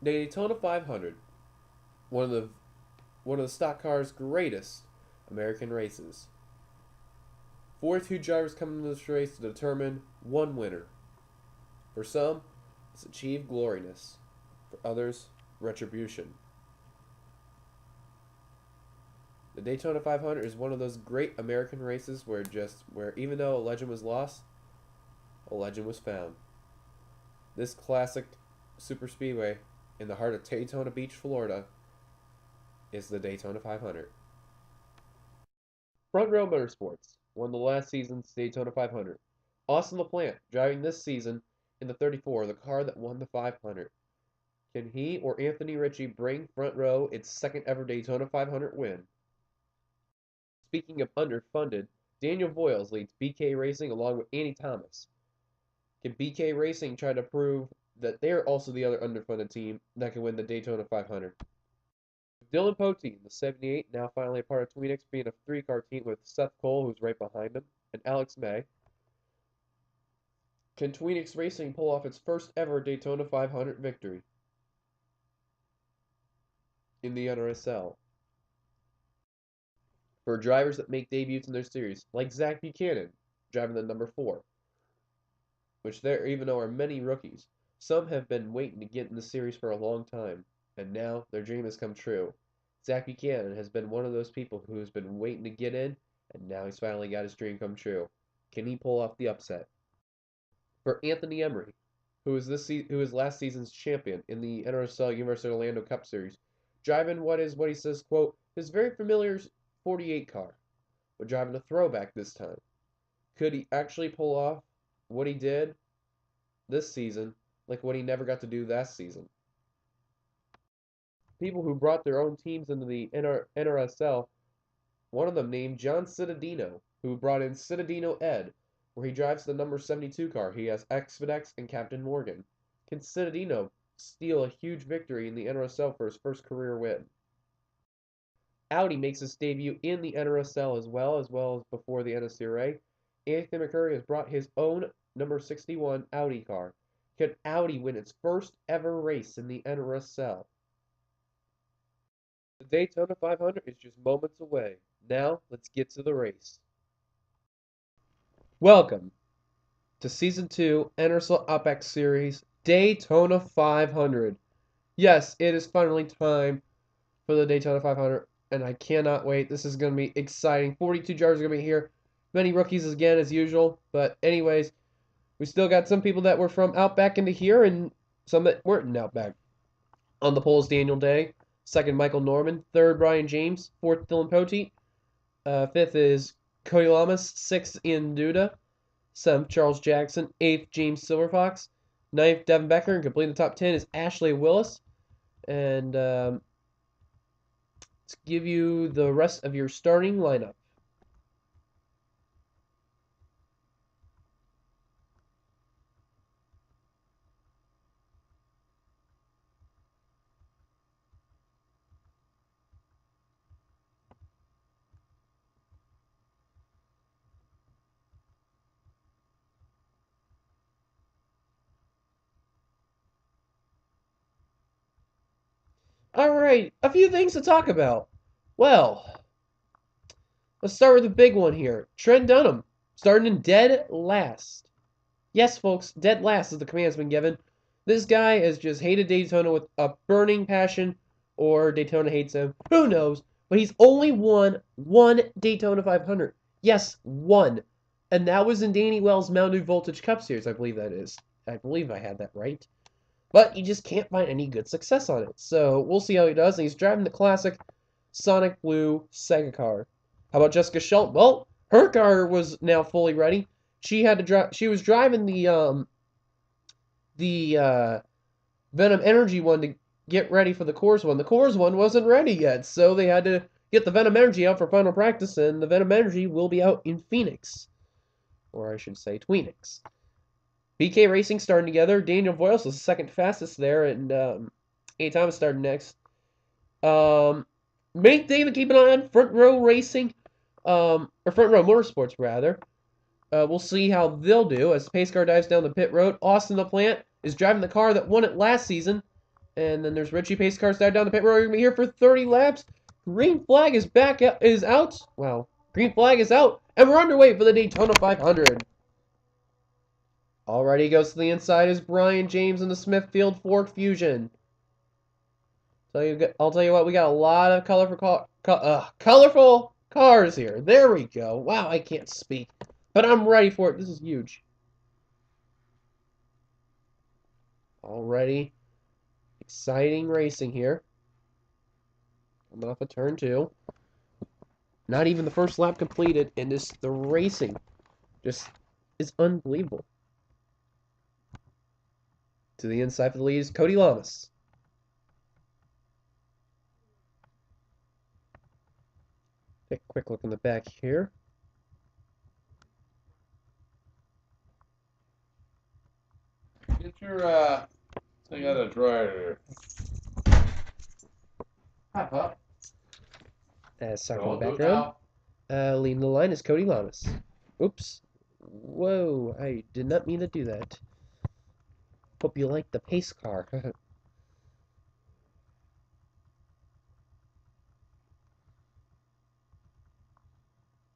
Daytona 500, one of the stock car's greatest American races. 42 drivers come into this race to determine one winner. For some, it's achieved gloriness. For others, retribution. The Daytona 500 is one of those great American races where even though a legend was lost, a legend was found. This classic superspeedway in the heart of Daytona Beach, Florida, is the Daytona 500. Front Row Motorsports won the last season's Daytona 500. Austin LaPlante driving this season in the 34, the car that won the 500. Can he or Anthony Ritchie bring Front Row its second ever Daytona 500 win? Speaking of underfunded, Daniel Voiles leads BK Racing along with Andy Thomas. Can BK Racing try to prove that they're also the other underfunded team that can win the Daytona 500? Dylan Poteet, the 78, now finally a part of Tweenix, being a three-car team with Seth Cole, who's right behind him, and Alex May. Can Tweenix Racing pull off its first ever Daytona 500 victory in the NRSL? For drivers that make debuts in their series, like Zach Buchanan, driving the number 4, which there even though are many rookies, some have been waiting to get in the series for a long time, and now their dream has come true. Zach Buchanan has been one of those people who has been waiting to get in, and now he's finally got his dream come true. Can he pull off the upset? For Anthony Emery, who is last season's champion in the NRSL University of Orlando Cup Series, driving what he says, quote, his very familiar 48 car, but driving a throwback this time. Could he actually pull off what he did this season, like what he never got to do last season? People who brought their own teams into the NRSL, one of them named John Cittadino, who brought in Cittadino Ed, where he drives the number 72 car. He has Expedex and Captain Morgan. Can Cittadino steal a huge victory in the NRSL for his first career win? Audi makes his debut in the NRSL as well as before the NSCRA. Anthony McCurry has brought his own number 61 Audi car. Can Audi win its first ever race in the NRSL? The Daytona 500 is just moments away. Now, let's get to the race. Welcome to Season 2 NRSL Outback Series Daytona 500. Yes, it is finally time for the Daytona 500, and I cannot wait. This is going to be exciting. 42 drivers are going to be here. Many rookies again, as usual. But anyways, we still got some people that were from Outback into here, and some that weren't in Outback. On the pole is Daniel Day. Second, Michael Norman. Third, Brian James. Fourth, Dylan Poteet. Fifth is Cody Lamas. Sixth, Ian Duda. Seventh, Charles Jackson. Eighth, James Silverfox. Ninth, Devin Becker. And completing the top 10 is Ashley Willis. And let's give you the rest of your starting lineup. Alright, a few things to talk about. Well, let's start with the big one here. Trent Dunham, starting in dead last. Yes, folks, dead last is the command's been given. This guy has just hated Daytona with a burning passion, or Daytona hates him. Who knows? But he's only won one Daytona 500. Yes, one. And that was in Danny Wells' Mountain Dew Voltage Cup Series, I believe that is. I believe I had that right. But you just can't find any good success on it. So we'll see how he does. And he's driving the classic Sonic Blue Sega car. How about Jessica Shelton? Well, her car was now fully ready. She had to drive. She was driving the Venom Energy one to get ready for the Coors one. The Coors one wasn't ready yet, so they had to get the Venom Energy out for final practice, and the Venom Energy will be out in Phoenix, or I should say Tweenix. BK Racing starting together. Daniel Voiles was the second fastest there, and A. Thomas started next. Main thing to keep an eye on, Front Row Racing, or Front Row Motorsports, rather. We'll see how they'll do as the pace car dives down the pit road. Austin LaPlante is driving the car that won it last season. And then there's Richie pace car started down the pit road. We're going to be here for 30 laps. Green flag is is out. Wow. Green flag is out. And we're underway for the Daytona 500. Already goes to the inside is Brian James in the Smithfield Ford Fusion. I'll tell you what, we got a lot of colorful cars here. There we go. Wow, I can't speak. But I'm ready for it. This is huge. Already exciting racing here. Coming off a turn 2. Not even the first lap completed, and the racing just is unbelievable. To the inside for the lead is Cody Lamas. Take a quick look in the back here. Get your thing out of the dryer. Hop up. As stuck in the background. Leading the line is Cody Lamas. Oops. Whoa, I did not mean to do that. Hope you like the pace car.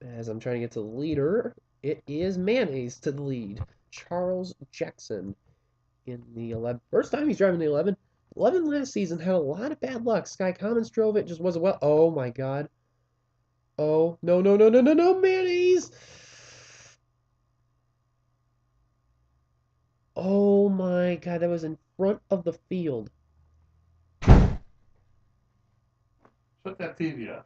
As I'm trying to get to the leader, it is Mayonnaise to the lead. Charles Jackson in the 11. First time he's driving the 11. 11 last season had a lot of bad luck. Sky Commons drove it, just wasn't well. Oh my god. Oh, no, no, no, no, no, no, Mayonnaise! Oh my god, that was in front of the field. Shut that TV off.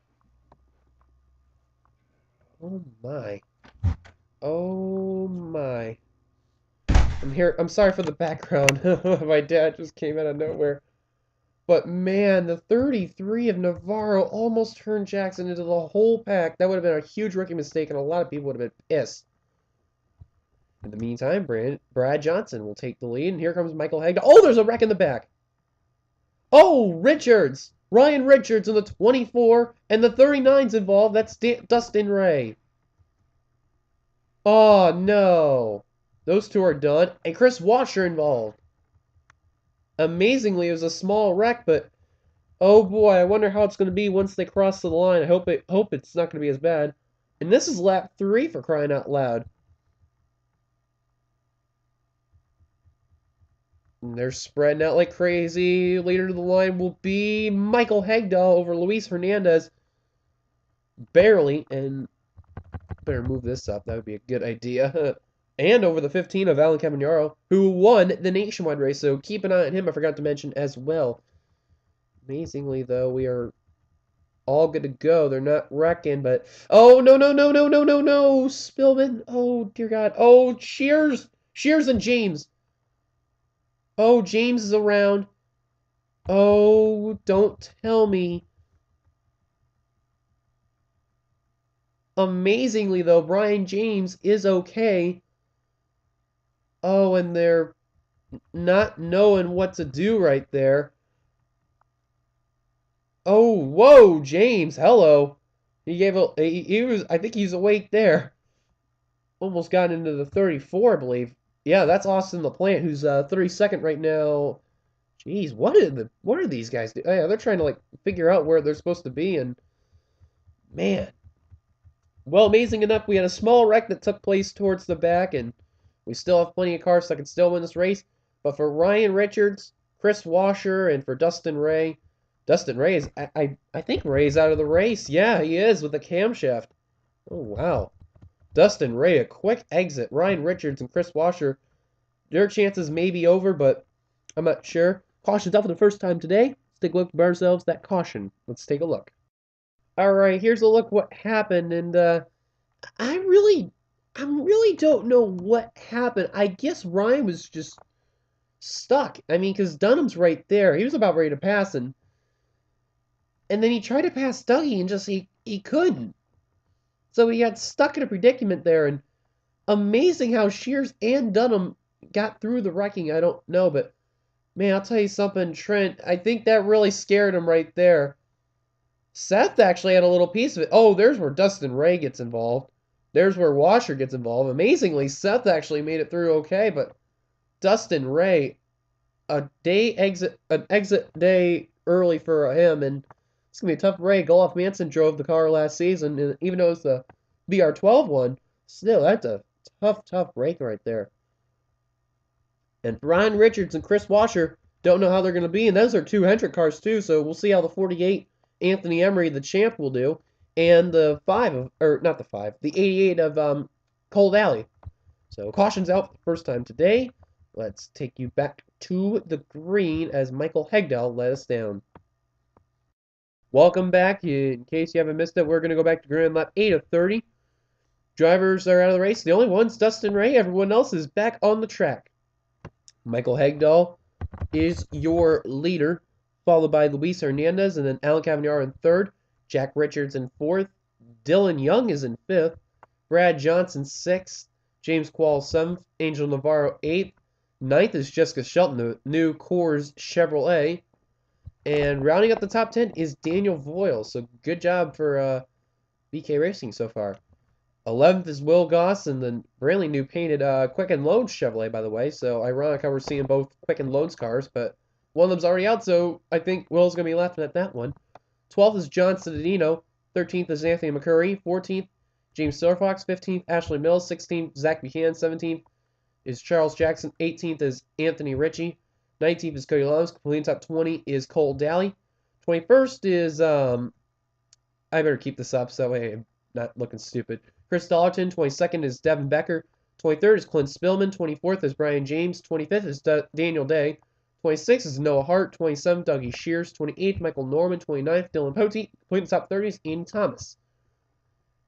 Oh my. Oh my. I'm sorry for the background. My dad just came out of nowhere. But man, the 33 of Navarro almost turned Jackson into the whole pack. That would have been a huge rookie mistake, and a lot of people would have been pissed. In the meantime, Brad Johnson will take the lead, and here comes Michael Hagdahl. Oh, there's a wreck in the back. Oh, Richards. Ryan Richards in the 24, and the 39's involved. That's Dustin Ray. Oh, no. Those two are done. And Chris Washer involved. Amazingly, it was a small wreck, but oh boy, I wonder how it's going to be once they cross the line. I hope it's not going to be as bad. And this is lap 3 for crying out loud. And they're spreading out like crazy. Leader to the line will be Michael Hagdahl over Luis Hernandez. Barely, and better move this up. That would be a good idea. And over the 15 of Alan Cavagnaro, who won the nationwide race. So keep an eye on him. I forgot to mention as well. Amazingly, though, we are all good to go. They're not wrecking, but oh no no no no no no no Spillman. Oh dear God. Oh Shears and James. Oh, James is around. Oh, don't tell me. Amazingly, though, Brian James is okay. Oh, and they're not knowing what to do right there. Oh, whoa, James, hello. I think he's awake there. Almost got into the 34, I believe. Yeah, that's Austin LaPlante, who's 32nd right now. Jeez, what are these guys doing? Yeah, they're trying to like figure out where they're supposed to be, and man. Well, amazing enough, we had a small wreck that took place towards the back, and we still have plenty of cars that can still win this race. But for Ryan Richards, Chris Washer, and for Dustin Ray is I think Ray's out of the race. Yeah, he is with the camshaft. Oh wow. Dustin Ray, a quick exit. Ryan Richards and Chris Washer, their chances may be over, but I'm not sure. Caution's up for the first time today. Let's take a look at ourselves that caution. Let's take a look. Alright, here's a look what happened, and I really don't know what happened. I guess Ryan was just stuck. I mean, because Dunham's right there. He was about ready to pass, and then he tried to pass Dougie, and just he couldn't. So he got stuck in a predicament there, and amazing how Shears and Dunham got through the wrecking. I don't know, but man, I'll tell you something, Trent. I think that really scared him right there. Seth actually had a little piece of it. Oh, there's where Dustin Ray gets involved. There's where Washer gets involved. Amazingly, Seth actually made it through okay, but Dustin Ray, an exit day early for him, and it's gonna be a tough break. Olaf Manson drove the car last season, and even though it's the BR12 one, still that's a tough break right there. And Ryan Richards and Chris Washer don't know how they're gonna be, and those are two Hendrick cars too. So we'll see how the 48 Anthony Emery, the champ, will do, and the not the 5, the 88 of Cold Alley. So caution's out for the first time today. Let's take you back to the green as Michael Hegdahl let us down. Welcome back. In case you haven't missed it, we're going to go back to Grand Lap 8 of 30. Drivers are out of the race. The only one's Dustin Ray. Everyone else is back on the track. Michael Hegdahl is your leader, followed by Luis Hernandez and then Alan Cavaniar in third, Jack Richards in fourth, Dylan Young is in fifth, Brad Johnson sixth, James Quall seventh, Angel Navarro eighth, ninth is Jessica Shelton, the new Coors Chevrolet, and rounding up the top 10 is Daniel Voyle. So good job for BK Racing so far. 11th is Will Goss and the really new painted Quicken Loans Chevrolet, by the way. So ironic how we're seeing both Quicken Loans cars, but one of them's already out, so I think Will's going to be laughing at that one. 12th is John Citadino. 13th is Anthony McCurry. 14th, James Silverfox. 15th, Ashley Mills. 16th, Zach Buchanan. 17th is Charles Jackson. 18th is Anthony Ritchie. 19th is Cody Loves. Completing top 20 is Cole Daly. 21st is, I better keep this up so that way I'm not looking stupid. Chris Dollarton. 22nd is Devin Becker. 23rd is Clint Spillman. 24th is Brian James. 25th is Daniel Day. 26th is Noah Hart. 27th, Dougie Shears. 28th, Michael Norman. 29th, Dylan Pote. Completing the top 30 is Andy Thomas.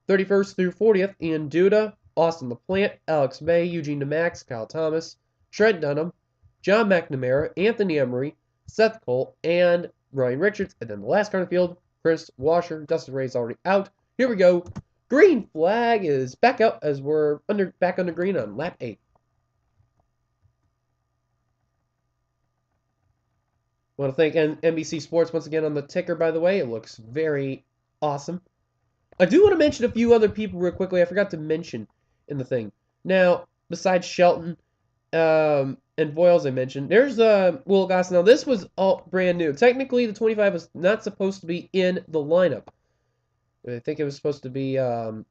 31st through 40th, Ian Duda, Austin LaPlante, Alex May, Eugene DeMax, Kyle Thomas, Trent Dunham, John McNamara, Anthony Emery, Seth Cole, and Ryan Richards. And then the last car in the field, Chris Washer. Dustin Ray's already out. Here we go. Green flag is back up as we're back under green on lap 8. I want to thank NBC Sports once again on the ticker, by the way. It looks very awesome. I do want to mention a few other people real quickly. I forgot to mention in the thing. Now, besides Shelton and Voyles I mentioned, there's Will Goss. Now, this was all brand new. Technically, the 25 was not supposed to be in the lineup. I think it was supposed to be, I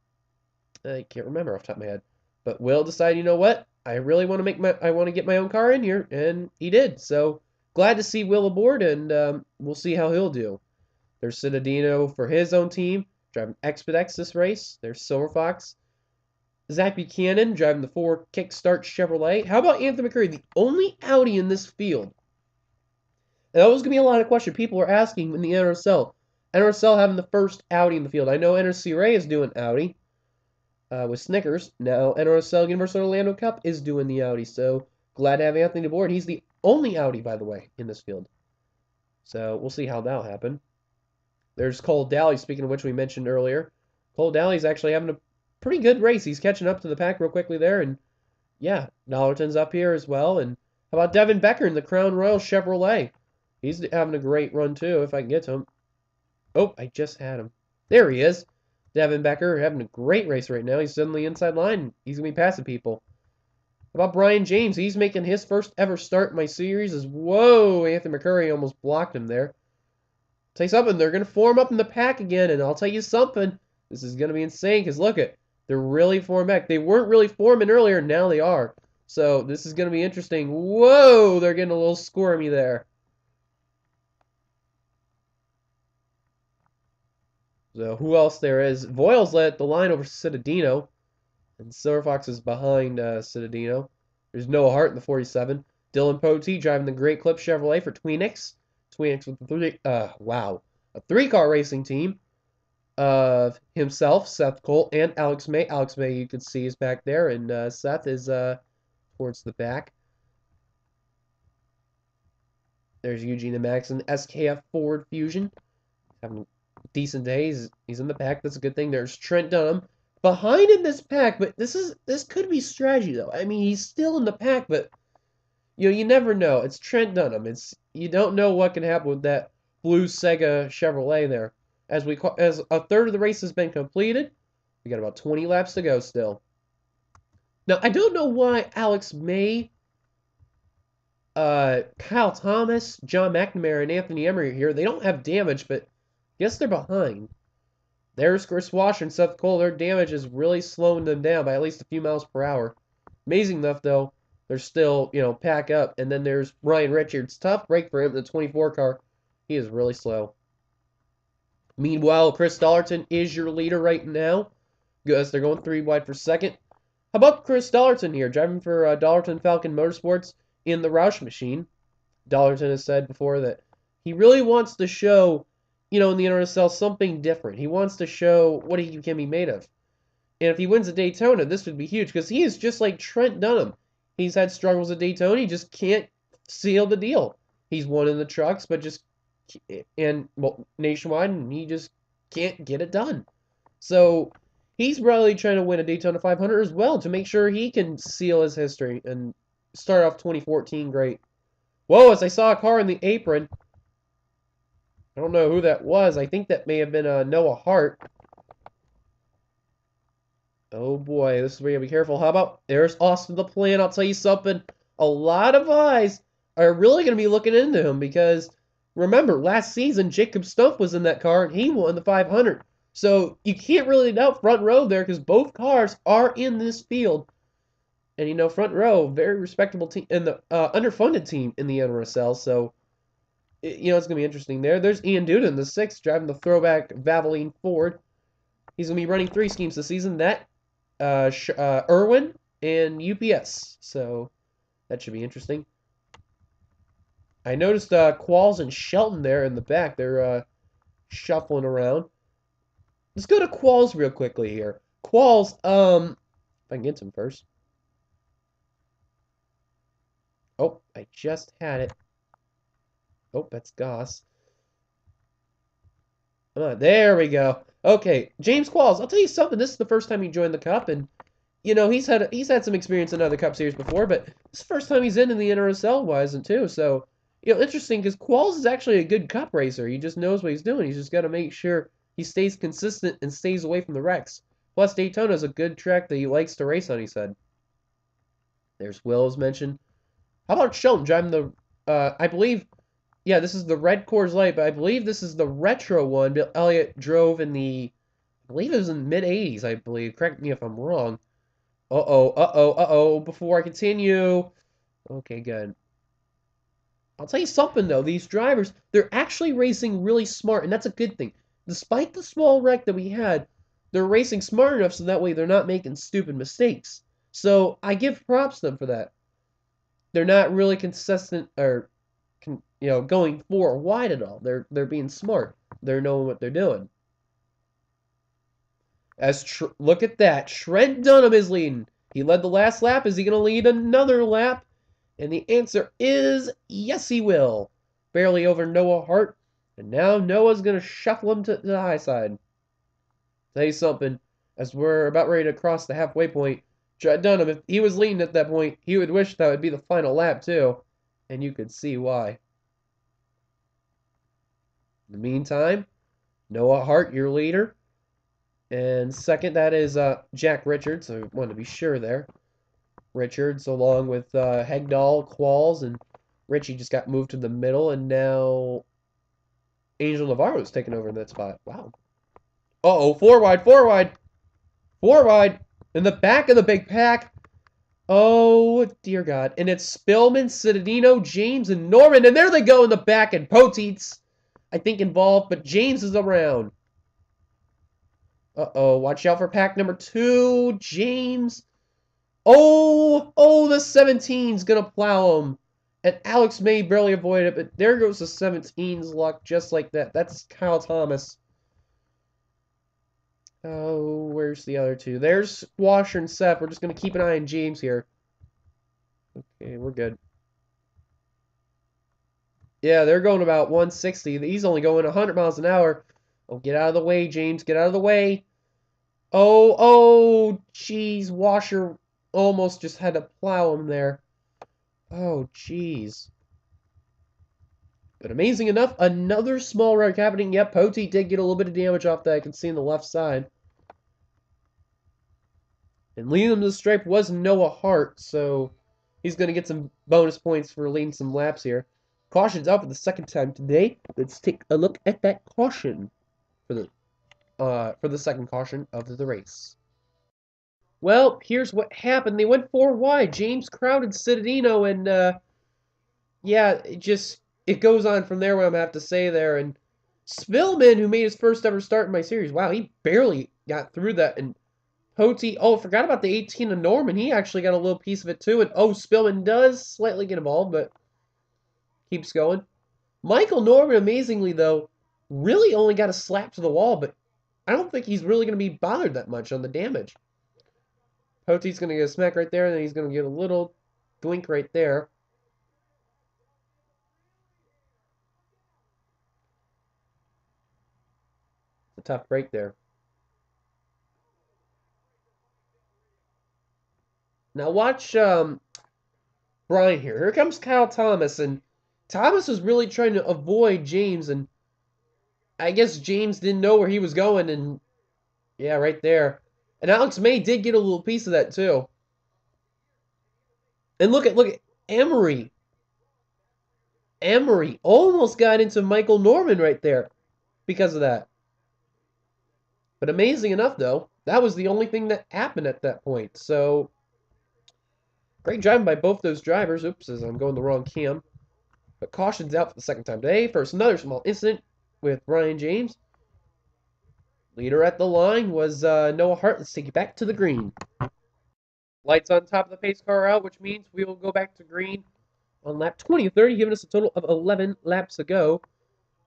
can't remember off the top of my head. But Will decided, you know what? I really want to get my own car in here, and he did. So, glad to see Will aboard, and we'll see how he'll do. There's Citadino for his own team, driving Expedex this race. There's Silver Fox. Zach Buchanan driving the 4 Kickstart Chevrolet. How about Anthony McCurry, the only Audi in this field? And that was going to be a lot of questions. People were asking in the NRSL. NRSL having the first Audi in the field. I know NRC is doing Audi with Snickers. Now NRSL Universal Orlando Cup is doing the Audi. So glad to have Anthony aboard. He's the only Audi, by the way, in this field. So we'll see how that'll happen. There's Cole Daly, speaking of which we mentioned earlier. Cole Daly's actually having a pretty good race. He's catching up to the pack real quickly there. And yeah, Dollarton's up here as well. And how about Devin Becker in the Crown Royal Chevrolet? He's having a great run too, if I can get to him. Oh, I just had him. There he is. Devin Becker having a great race right now. He's on the inside line. He's going to be passing people. How about Brian James? He's making his first ever start in my series. Whoa, Anthony McCurry almost blocked him there. Tell you something, they're going to form up in the pack again, and I'll tell you something. This is going to be insane, because look it. They're really forming back. They weren't really forming earlier, now they are. So this is going to be interesting. Whoa, they're getting a little squirmy there. So who else there is? Voiles led the line over Citadino. And Silverfox is behind Citadino. There's Noah Hart in the 47. Dylan Pote driving the Great Clip Chevrolet for Tweenix. Tweenix with the a 3-car racing team of himself, Seth Cole, and Alex May. Alex May, you can see, is back there, and Seth is towards the back. There's Eugene and Maxon, SKF Ford Fusion. Having a decent day. He's in the pack. That's a good thing. There's Trent Dunham behind in this pack, but this could be strategy though. I mean, he's still in the pack, but you never know. It's Trent Dunham. You don't know what can happen with that blue Sega Chevrolet there. As a third of the race has been completed, we got about 20 laps to go still. Now, I don't know why Alex May Kyle Thomas, John McNamara, and Anthony Emery here. They don't have damage, but I guess they're behind. There's Chris Washer and Seth Cole. Their damage is really slowing them down by at least a few miles per hour. Amazing enough, though, they're still, pack up. And then there's Ryan Richards. Tough break for him, the 24 car. He is really slow. Meanwhile, Chris Dollarton is your leader right now. Because they're going 3 wide for second. How about Chris Dollarton here, driving for Dollarton Falcon Motorsports in the Roush machine? Dollarton has said before that he really wants to show, in the NRSL something different. He wants to show what he can be made of. And if he wins at Daytona, this would be huge because he is just like Trent Dunham. He's had struggles at Daytona. He just can't seal the deal. He's won in the trucks, but nationwide, and he just can't get it done. So he's really trying to win a Daytona 500 as well to make sure he can seal his history and start off 2014 great. Whoa, as I saw a car in the apron. I don't know who that was. I think that may have been Noah Hart. Oh boy, this is where you gotta be careful. How about there's Austin the Plan? I'll tell you something. A lot of eyes are really gonna be looking into him because remember, last season Jacob Stumpf was in that car and he won the 500. So you can't really doubt front row there because both cars are in this field. And front row, very respectable team and the underfunded team in the NRSL. So it's gonna be interesting there. There's Ian Duden, the 6th, driving the throwback Valvoline Ford. He's gonna be running 3 schemes this season. That Irwin and UPS. So that should be interesting. I noticed Qualls and Shelton there in the back. They're shuffling around. Let's go to Qualls real quickly here. Qualls, if I can get to him first. Oh, I just had it. Oh, that's Goss. There we go. Okay, James Qualls. I'll tell you something. This is the first time he joined the Cup, and he's had some experience in other Cup series before, but this is the first time he's in the NRSL wise and too. So interesting because Qualls is actually a good Cup racer. He just knows what he's doing. He's just got to make sure he stays consistent and stays away from the wrecks. Plus, Daytona is a good track that he likes to race on. He said. There's Will as mentioned. How about Shelton driving the? I believe. Yeah, this is the red Coors Light, but I believe this is the retro one Bill Elliott drove in I believe it was in the mid-'80s, I believe. Correct me if I'm wrong. Uh-oh. Before I continue. Okay, good. I'll tell you something, though. These drivers, they're actually racing really smart, and that's a good thing. Despite the small wreck that we had, they're racing smart enough so that way they're not making stupid mistakes. So I give props to them for that. They're not really consistent or going 4 wide at all. They're being smart. They're knowing what they're doing. Look at that. Trent Dunham is leading. He led the last lap. Is he going to lead another lap? And the answer is yes, he will. Barely over Noah Hart. And now Noah's going to shuffle him to the high side. Tell you something. As we're about ready to cross the halfway point, Trent Dunham, if he was leading at that point, he would wish that would be the final lap too. And you could see why. In the meantime, Noah Hart, your leader. And second, that is Jack Richards. I wanted to be sure there. Richards along with Hegdahl, Qualls, and Richie just got moved to the middle. And now Angel Navarro's taking over in that spot. Wow. Uh-oh, 4 wide. 4 wide. In the back of the big pack. Oh, dear God. And it's Spillman, Citadino, James, and Norman. And there they go in the back. And Poteet's, I think, involved. But James is around. Uh-oh. Watch out for pack number 2. James. Oh, the 17's going to plow him. And Alex May barely avoided it. But there goes the 17's luck just like that. That's Kyle Thomas. Oh, where's the other 2? There's Washer and Seth. We're just going to keep an eye on James here. Okay, we're good. Yeah, they're going about 160. He's only going 100 miles an hour. Oh, get out of the way, James. Get out of the way. Oh, jeez. Washer almost just had to plow him there. Oh, jeez. But amazing enough, another small wreck happening. Yep, Poteet did get a little bit of damage off that. I can see on the left side. And leading them to the stripe was Noah Hart, so He's going to get some bonus points for leading some laps here. Caution's out for the second time today. Let's take a look at that caution for the second caution of the race. Well, here's what happened. They went 4 wide. James crowded Citadino, and yeah, it goes on from there. What I'm gonna have to say there. And Spillman, who made his first ever start in my series, wow, he barely got through that. And Poti, oh, forgot about the 18 of Norman. He actually got a little piece of it too. And oh, Spillman does slightly get involved, but keeps going. Michael Norman, amazingly though, really only got a slap to the wall, but I don't think he's really going to be bothered that much on the damage. Poti's going to get a smack right there, and then he's going to get a little doink right there. It's a tough break there. Now watch Brian here. Here comes Kyle Thomas, and Thomas was really trying to avoid James, and I guess James didn't know where he was going, and yeah, right there. And Alex May did get a little piece of that too. And look at Emery. Emery almost got into Michael Norman right there because of that. But amazing enough, though, that was the only thing that happened at that point. So, great driving by both those drivers. Oops, as I'm going the wrong cam. But caution's out for the second time today. First, another small incident with Ryan James. Leader at the line was Noah Hart. Let's take you back to the green. Lights on top of the pace car out, which means we will go back to green on lap 20 of 30, giving us a total of 11 laps to go.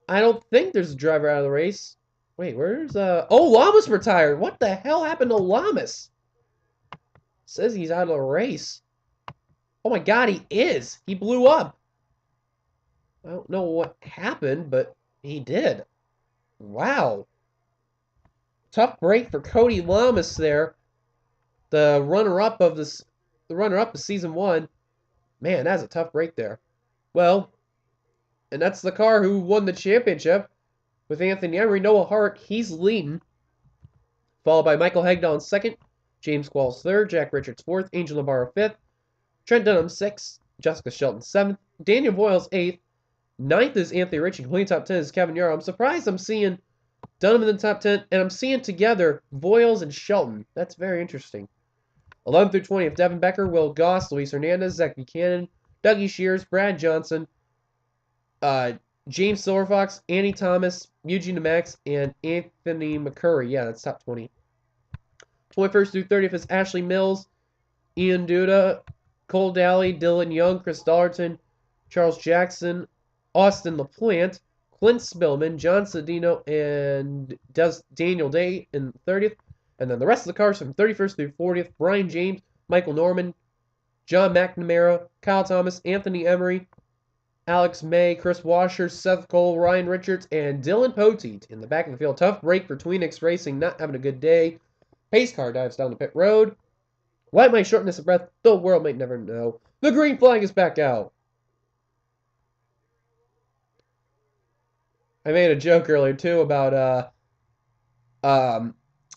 I don't think there's a driver out of the race. Wait, where's oh, Lamas retired. What the hell happened to Lamas? Says he's out of the race. Oh my god, he is. He blew up. I don't know what happened, but he did. Wow. Tough break for Cody Lamas there. The runner-up of season 1. Man, that's a tough break there. Well, and that's the car who won the championship with Anthony Emery. Noah Hart, he's leading. Followed by Michael Hagdahl in second, James Qualls third, Jack Richards fourth, Angel Navarro fifth, Trent Dunham sixth, Jessica Shelton seventh, Daniel Boyles eighth, ninth is Anthony Ritchie, including top 10 is Kevin Yarrow. I'm surprised I'm seeing Dunham in the top 10, and I'm seeing together Boyles and Shelton. That's very interesting. 11th through 20th, Devin Becker, Will Goss, Luis Hernandez, Zach Buchanan, Dougie Shears, Brad Johnson, James Silverfox, Andy Thomas, Eugene Max, and Anthony McCurry. Yeah, that's top 20. 21st through 30th is Ashley Mills, Ian Duda, Cole Daly, Dylan Young, Chris Dollerton, Charles Jackson, Austin LaPlante, Clint Spillman, John Cedino, and Daniel Day in 30th. And then the rest of the cars from 31st through 40th, Brian James, Michael Norman, John McNamara, Kyle Thomas, Anthony Emery, Alex May, Chris Washer, Seth Cole, Ryan Richards, and Dylan Poteet in the back of the field. Tough break for Tweenix Racing, not having a good day. Pace car dives down the pit road. Why my shortness of breath? The world might never know. The green flag is back out. I made a joke earlier, too, about,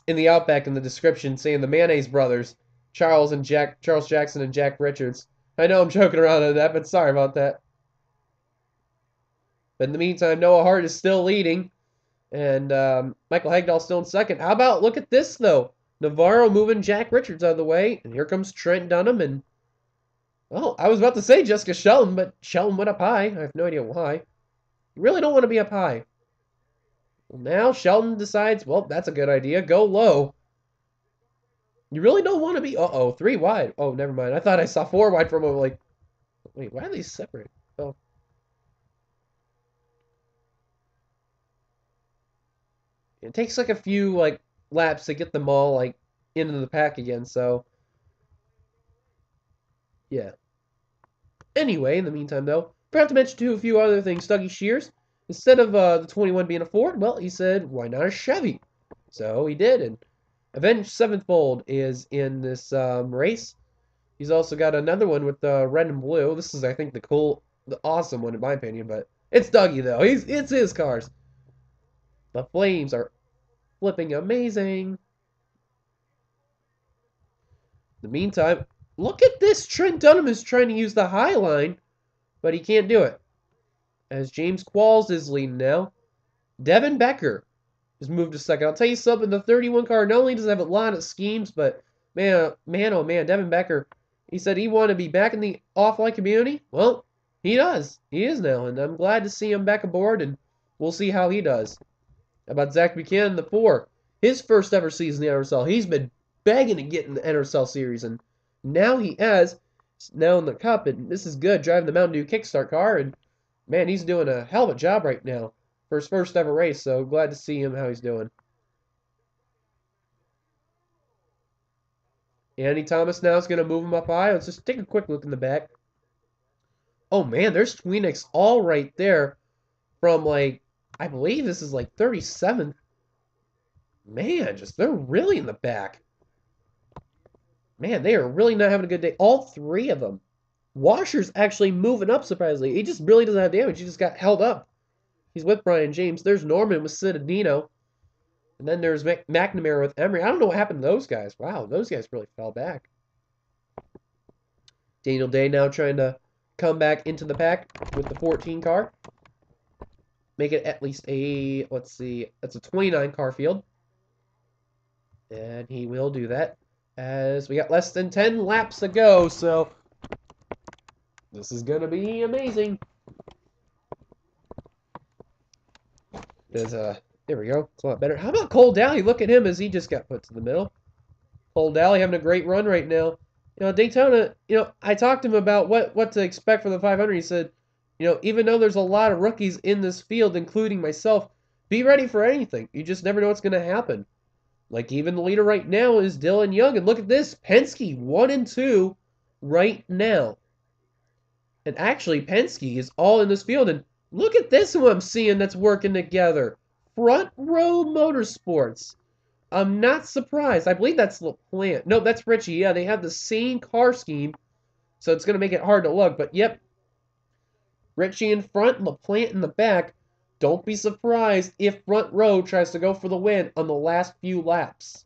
in the Outback in the description saying the Mayonnaise brothers, Charles Jackson and Jack Richards. I know I'm joking around on that, but sorry about that. But in the meantime, Noah Hart is still leading, and Michael Hagdahl still in second. How about, look at this, though. Navarro moving Jack Richards out of the way, and here comes Trent Dunham, and, well, I was about to say Jessica Shelton, but Shelton went up high. I have no idea why. You really don't want to be up high. Well, now Shelton decides, well, that's a good idea. Go low. You really don't want to be... Uh-oh, 3 wide. Oh, never mind. I thought I saw 4 wide for a moment. Like, wait, why are these separate? Oh. It takes like a few, like, laps to get them all, like, into the pack again, so... yeah. Anyway, in the meantime, though, forgot to mention, too, a few other things. Dougie Shears, instead of the 21 being a Ford, well, he said, why not a Chevy? So he did, and Avenged Sevenfold is in this race. He's also got another one with red and blue. This is, I think, the awesome one in my opinion, but it's Dougie, though. It's his cars. The flames are flipping amazing. In the meantime, look at this. Trent Dunham is trying to use the high line, but he can't do it. As James Qualls is leading now. Devin Becker has moved to second. I'll tell you something, the 31 car not only does have a lot of schemes, but man, oh man, Devin Becker, he said he wanted to be back in the offline community. Well, he does. He is now, and I'm glad to see him back aboard, and we'll see how he does. How about Zach Buchanan, the 4? His first ever season in the NRSL. He's been begging to get in the NRSL series, and now he has. Now in the Cup, and this is good, driving the Mountain Dew Kickstart car, and man, he's doing a hell of a job right now for his first ever race, so glad to see him how he's doing. Andy Thomas now is going to move him up high. Let's just take a quick look in the back. Oh man, there's Tweenix all right there from like, I believe this is like 37th. Man, just they're really in the back. Man, they are really not having a good day. All three of them. Washer's actually moving up, surprisingly. He just really doesn't have damage. He just got held up. He's with Brian James. There's Norman with Citadino. And then there's McNamara with Emery. I don't know what happened to those guys. Wow, those guys really fell back. Daniel Day now trying to come back into the pack with the 14 car. Make it at least a, let's see, that's a 29 car field. And he will do that as we got less than 10 laps to go. So this is going to be amazing. There we go. It's a lot better. How about Cole Dowley? Look at him as he just got put to the middle. Cole Dowley having a great run right now. You know, Daytona, I talked to him about what to expect for the 500. He said, even though there's a lot of rookies in this field, including myself, be ready for anything. You just never know what's going to happen. Like, even the leader right now is Dylan Young. And look at this. Penske, 1 and 2 right now. And actually, Penske is all in this field. And look at this who I'm seeing that's working together. Front Row Motorsports. I'm not surprised. I believe that's LaPlante. No, that's Richie. Yeah, they have the same car scheme. So it's going to make it hard to look. But, yep. Richie in front, LaPlante in the back. Don't be surprised if Front Row tries to go for the win on the last few laps.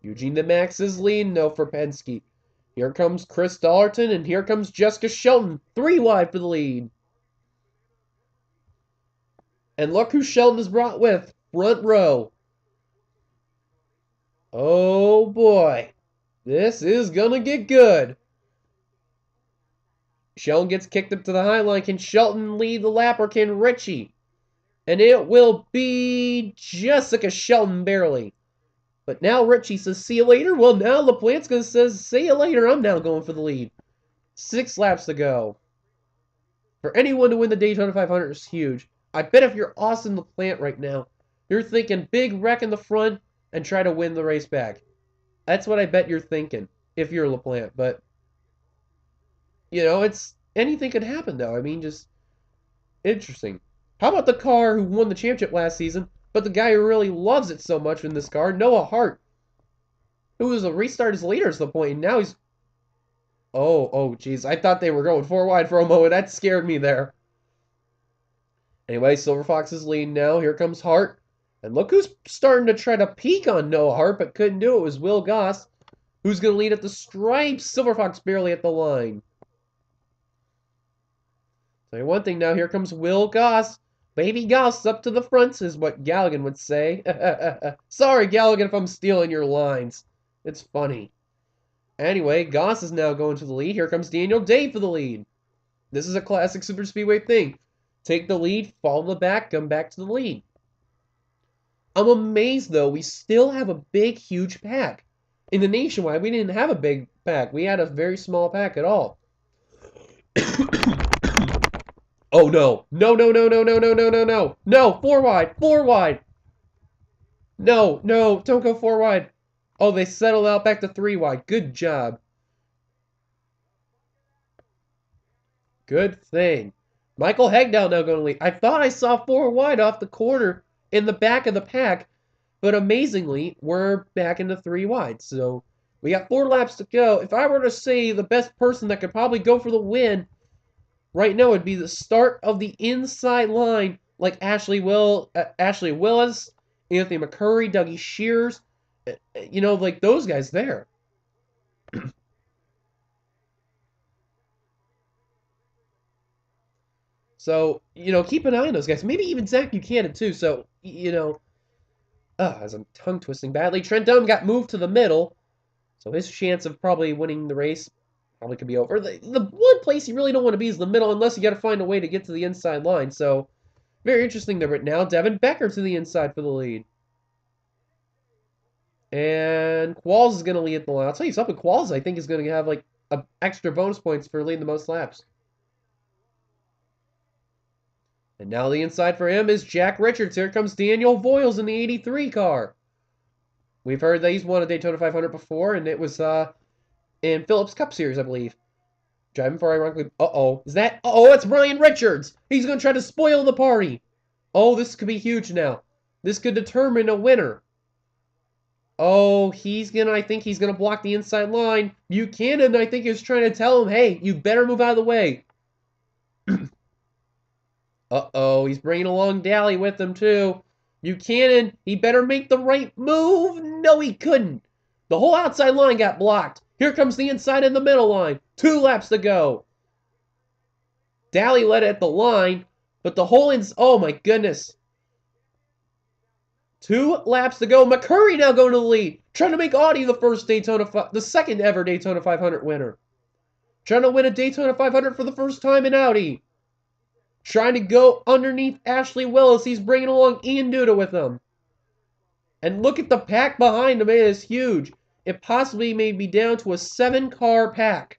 Eugene the Max is leading, though, for Penske. Here comes Chris Dollerton, and here comes Jessica Shelton. 3 wide for the lead. And look who Shelton is brought with. Front Row. Oh, boy. This is going to get good. Shelton gets kicked up to the high line. Can Shelton lead the lap, or can Richie? And it will be Jessica Shelton barely. But now Richie says, see you later. Well, now LaPlante's going to say, see you later. I'm now going for the lead. 6 laps to go. For anyone to win the Daytona 500 is huge. I bet if you're Austin LaPlante right now, you're thinking big wreck in the front and try to win the race back. That's what I bet you're thinking if you're LaPlante. But, it's anything could happen, though. I mean, just interesting. How about the car who won the championship last season, but the guy who really loves it so much in this car, Noah Hart, who was a restart as leader at the point, and now he's... Oh, jeez. I thought they were going 4 wide for a moment. That scared me there. Anyway, Silver Fox is leading now. Here comes Hart. And look who's starting to try to peek on Noah Hart, but couldn't do it. It was Will Goss, who's going to lead at the stripes. Silver Fox barely at the line. Tell you one thing now. Here comes Will Goss. Baby Goss up to the front is what Galligan would say. Sorry, Galligan, if I'm stealing your lines. It's funny. Anyway, Goss is now going to the lead. Here comes Daniel Day for the lead. This is a classic super speedway thing. Take the lead, fall in the back, come back to the lead. I'm amazed, though, we still have a big, huge pack. In the Nationwide, we didn't have a big pack. We had a very small pack at all. Oh, no. No. No, 4 wide. 4 wide. No. Don't go 4 wide. Oh, they settled out back to 3 wide. Good job. Good thing. Michael Hagdown now going to lead. I thought I saw 4 wide off the corner in the back of the pack, but amazingly, we're back into 3 wide. So we got 4 laps to go. If I were to say the best person that could probably go for the win right now would be the start of the inside line, like Ashley Willis, Anthony McCurry, Dougie Shears, like those guys there. So, keep an eye on those guys. Maybe even Zach Buchanan, too. So, as I'm tongue twisting badly, Trent Dunham got moved to the middle. So his chance of probably winning the race probably could be over. The one place you really don't want to be is the middle unless you got to find a way to get to the inside line. So, very interesting there. But now Devin Becker to the inside for the lead. And Qualls is going to lead the line. I'll tell you something. Qualls, I think, is going to have like extra bonus points for leading the most laps. And now the inside for him is Jack Richards. Here comes Daniel Voiles in the 83 car. We've heard that he's won a Daytona 500 before, and it was in Phillips Cup Series, I believe. Driving for ironically. Uh-oh. Is that? Uh-oh, it's Ryan Richards. He's going to try to spoil the party. Oh, this could be huge now. This could determine a winner. Oh, I think he's going to block the inside line. Buchanan, I think, is trying to tell him, hey, you better move out of the way. Uh-oh, he's bringing along Daly with him, too. Buchanan, he better make the right move. No, he couldn't. The whole outside line got blocked. Here comes the inside and the middle line. 2 laps to go. Daly led at the line, but the whole oh my goodness. 2 laps to go. McCurry now going to the lead. Trying to make Audi the second ever Daytona 500 winner. Trying to win a Daytona 500 for the first time in Audi. Trying to go underneath Ashley Willis. He's bringing along Ian Duda with him. And look at the pack behind him. It is huge. It possibly may be down to a 7-car pack.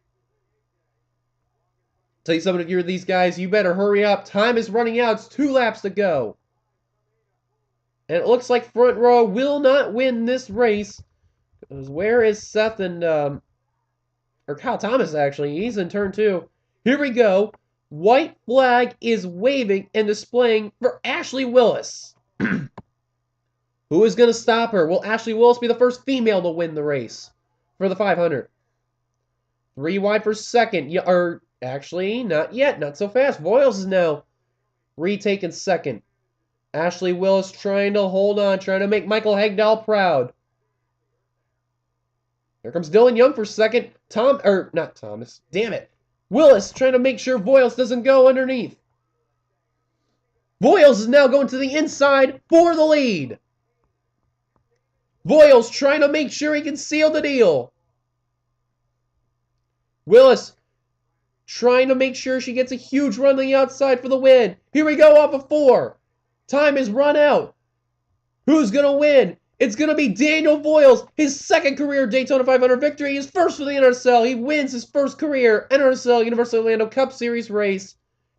Tell you something, if you're these guys, you better hurry up. Time is running out. It's 2 laps to go. And it looks like Front Row will not win this race. Where is Seth and, or Kyle Thomas, actually? He's in turn 2. Here we go. White flag is waving and displaying for Ashley Willis. Who is going to stop her? Will Ashley Willis be the first female to win the race for the 500? 3 wide for second. Yeah, or actually, not yet. Not so fast. Voiles is now retaking second. Ashley Willis trying to hold on, trying to make Michael Hagdahl proud. Here comes Dylan Young for second. Not Thomas. Damn it. Willis trying to make sure Voiles doesn't go underneath. Voiles is now going to the inside for the lead. Voiles trying to make sure he can seal the deal. Willis trying to make sure she gets a huge run on the outside for the win. Here we go off of 4. Time is run out. Who's going to win? It's going to be Daniel Voiles. His second career Daytona 500 victory. His first for the NRSL. He wins his first career NRSL Universal Orlando Cup Series race.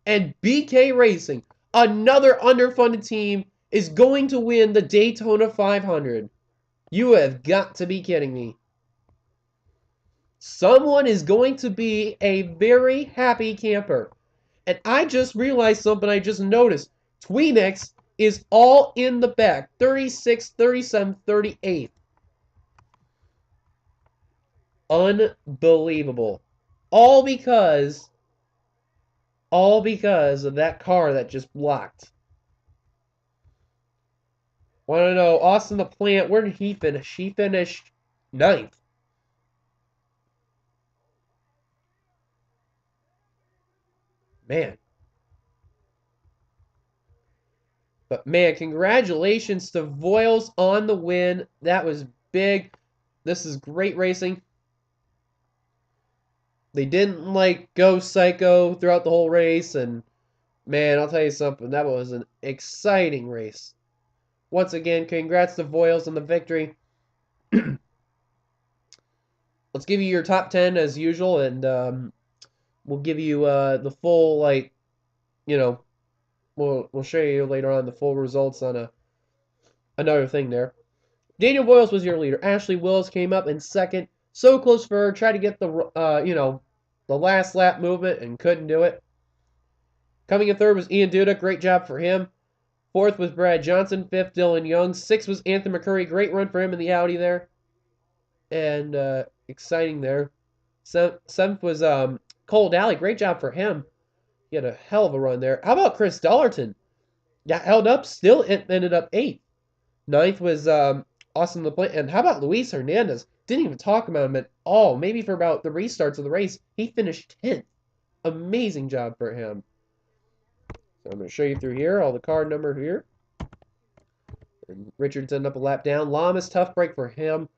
And BK Racing, another underfunded team, is going to win the Daytona 500. You have got to be kidding me. Someone is going to be a very happy camper. And I just realized something I just noticed. Tweenix is all in the back. 36, 37, 38. Unbelievable. All because of that car that just blocked. Want to know, Austin the Plant, where did he finish? He finished 9th. Man. But man, congratulations to Voiles on the win. That was big. This is great racing. They didn't go psycho throughout the whole race. And man, I'll tell you something. That was an exciting race. Once again, congrats to Voiles on the victory. Let's give you your top 10 as usual. And we'll give you the full, We'll show you later on the full results on another thing there. Daniel Voiles was your leader. Ashley Willis came up in second. So close for her. Tried to get the last lap movement and couldn't do it. Coming in third was Ian Duda. Great job for him. Fourth was Brad Johnson. Fifth, Dylan Young. Sixth was Anthony McCurry. Great run for him in the Audi there. And exciting there. Seventh was Cole Daly. Great job for him. He had a hell of a run there. How about Chris Dollerton? Got held up, still ended up 8th. 9th was Austin LaPlante. And how about Luis Hernandez? Didn't even talk about him at all, maybe for about the restarts of the race. He finished 10th. Amazing job for him. So I'm going to show you through here, all the car number here. And Richards ended up a lap down. Lamas, tough break for him.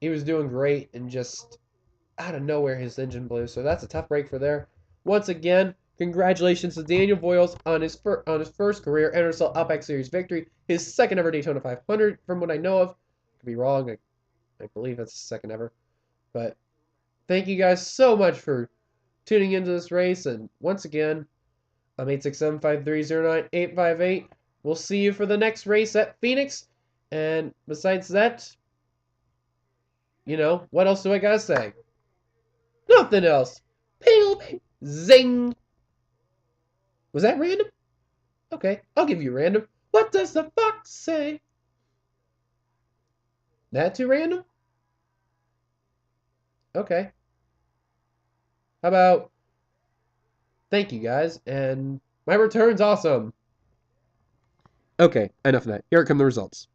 He was doing great, and just out of nowhere his engine blew. So that's a tough break for there. Once again, congratulations to Daniel Voiles on his first career NRSL Outback Series victory. His second ever Daytona 500, from what I know of. Could be wrong. I believe that's his second ever. But thank you guys so much for tuning into this race. And once again, I'm 867-530-9858. We'll see you for the next race at Phoenix. And besides that, you know, what else do I gotta say? Nothing else. Ping, zing. Was that random? Okay, I'll give you random. What does the fox say? That too random? Okay. How about thank you guys, and my return's awesome. Okay, enough of that. Here come the results.